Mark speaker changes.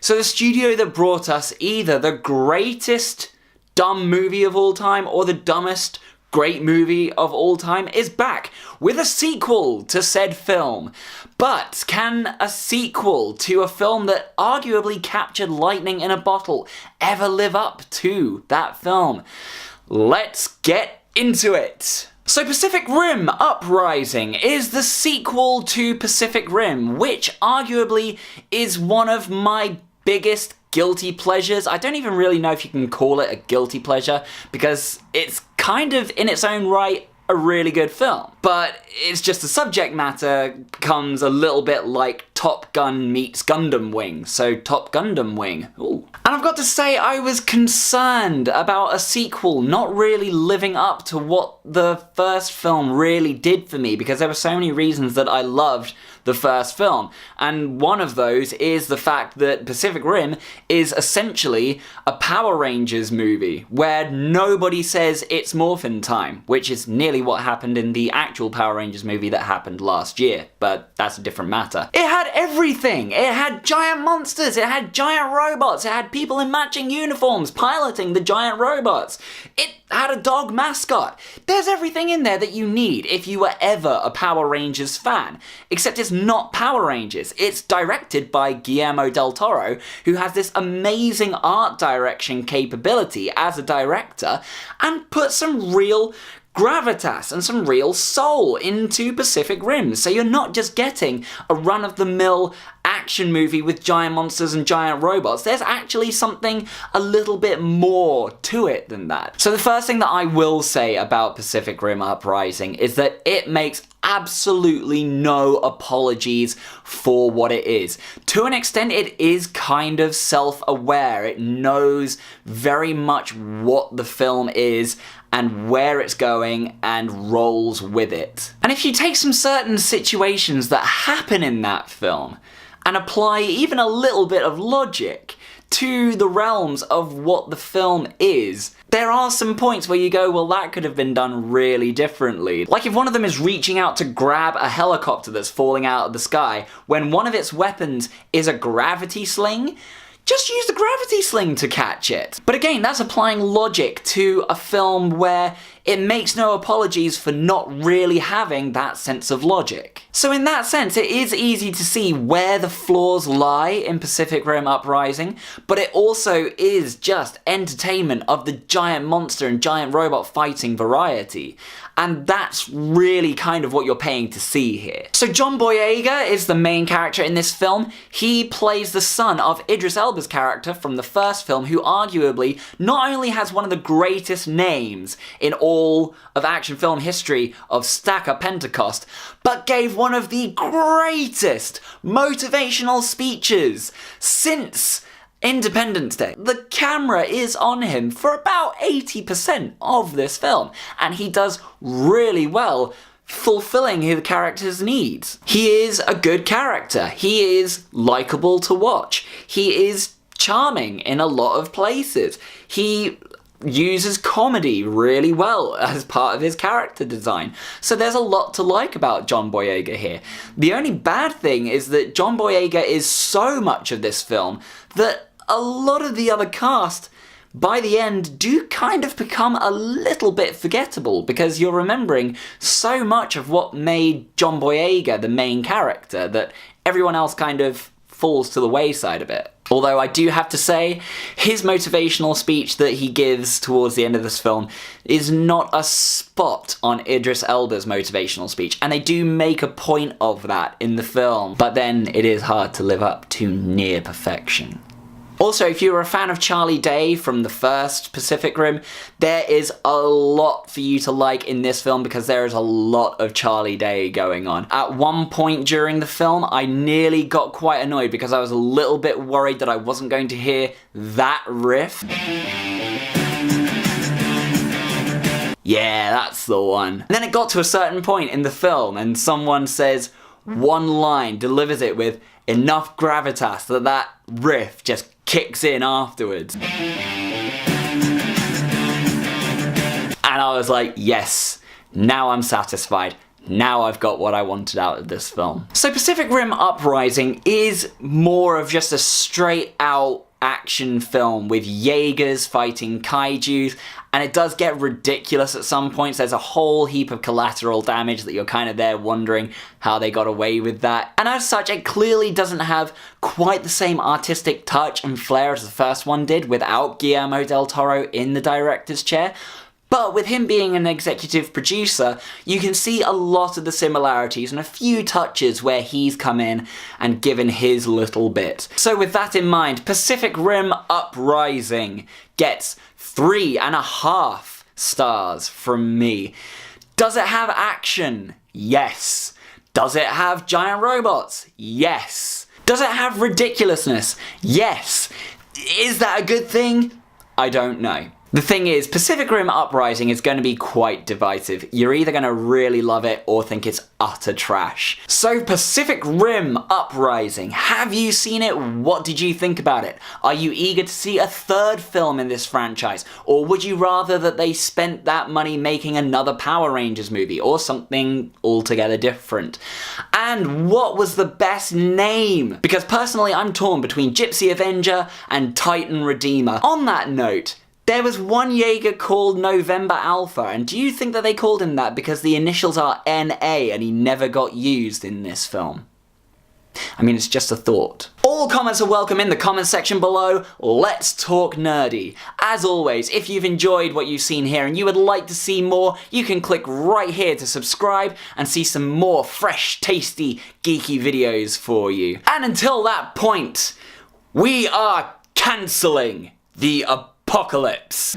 Speaker 1: So the studio that brought us either the greatest dumb movie of all time or the dumbest great movie of all time is back with a sequel to said film. But can a sequel to a film that arguably captured lightning in a bottle ever live up to that film? Let's get into it. So Pacific Rim Uprising is the sequel to Pacific Rim, which arguably is one of my biggest guilty pleasures. I don't even really know if you can call it a guilty pleasure, because it's kind of, in its own right, a really good film. But it's just the subject matter comes a little bit like Top Gun meets Gundam Wing, so Top Gundam Wing. Ooh. And I've got to say, I was concerned about a sequel not really living up to what the first film really did for me, because there were so many reasons that I loved the first film. And one of those is the fact that Pacific Rim is essentially a Power Rangers movie, where nobody says it's morphin time, which is nearly what happened in the actual Power Rangers movie that happened last year, but that's a different matter. It had everything! It had giant monsters, it had giant robots, it had people in matching uniforms piloting the giant robots. It had a dog mascot. There's everything in there that you need if you were ever a Power Rangers fan. Except it's not Power Rangers. It's directed by Guillermo del Toro, who has this amazing art direction capability as a director, and put some real gravitas and some real soul into Pacific Rim. So you're not just getting a run-of-the-mill action movie with giant monsters and giant robots. There's actually something a little bit more to it than that. So the first thing that I will say about Pacific Rim Uprising is that it makes absolutely no apologies for what it is. To an extent, it is kind of self-aware. It knows very much what the film is and where it's going, and rolls with it. And if you take some certain situations that happen in that film and apply even a little bit of logic to the realms of what the film is, there are some points where you go, well, that could have been done really differently. Like if one of them is reaching out to grab a helicopter that's falling out of the sky, when one of its weapons is a gravity sling, just use the gravity sling to catch it. But again, that's applying logic to a film where it makes no apologies for not really having that sense of logic. So in that sense, it is easy to see where the flaws lie in Pacific Rim Uprising, but it also is just entertainment of the giant monster and giant robot fighting variety. And that's really kind of what you're paying to see here. So John Boyega is the main character in this film. He plays the son of Idris Elba's character from the first film, who arguably not only has one of the greatest names in all of action film history of Stacker Pentecost, but gave one of the greatest motivational speeches since Independence Day. The camera is on him for about 80% of this film, and he does really well fulfilling his character's needs. He is a good character. He is likable to watch. He is charming in a lot of places. He uses comedy really well as part of his character design. So there's a lot to like about John Boyega here. The only bad thing is that John Boyega is so much of this film that a lot of the other cast, by the end, do kind of become a little bit forgettable, because you're remembering so much of what made John Boyega the main character that everyone else kind of falls to the wayside a bit. Although I do have to say, his motivational speech that he gives towards the end of this film is not a spot on Idris Elba's motivational speech, and they do make a point of that in the film, but then it is hard to live up to near perfection. Also, if you're a fan of Charlie Day from the first Pacific Rim, there is a lot for you to like in this film, because there is a lot of Charlie Day going on. At one point during the film, I nearly got quite annoyed because I was a little bit worried that I wasn't going to hear that riff. Yeah, that's the one. And then it got to a certain point in the film and someone says one line, delivers it with enough gravitas that that riff just kicks in afterwards. And I was like, yes, now I'm satisfied. Now I've got what I wanted out of this film. So Pacific Rim Uprising is more of just a straight out action film with Jaegers fighting kaijus, and it does get ridiculous at some points. There's a whole heap of collateral damage that you're kind of there wondering how they got away with that. And as such, it clearly doesn't have quite the same artistic touch and flair as the first one did without Guillermo del Toro in the director's chair. But with him being an executive producer, you can see a lot of the similarities and a few touches where he's come in and given his little bit. So with that in mind, Pacific Rim Uprising gets 3.5 stars from me. Does it have action? Yes. Does it have giant robots? Yes. Does it have ridiculousness? Yes. Is that a good thing? I don't know. The thing is, Pacific Rim Uprising is going to be quite divisive. You're either going to really love it or think it's utter trash. So Pacific Rim Uprising, have you seen it? What did you think about it? Are you eager to see a third film in this franchise? Or would you rather that they spent that money making another Power Rangers movie or something altogether different? And what was the best name? Because personally, I'm torn between Gypsy Avenger and Titan Redeemer. On that note, there was one Jaeger called November Alpha, and do you think that they called him that because the initials are NA and he never got used in this film? I mean, it's just a thought. All comments are welcome in the comments section below. Let's talk nerdy. As always, if you've enjoyed what you've seen here and you would like to see more, you can click right here to subscribe and see some more fresh, tasty, geeky videos for you. And until that point, we are cancelling the apocalypse.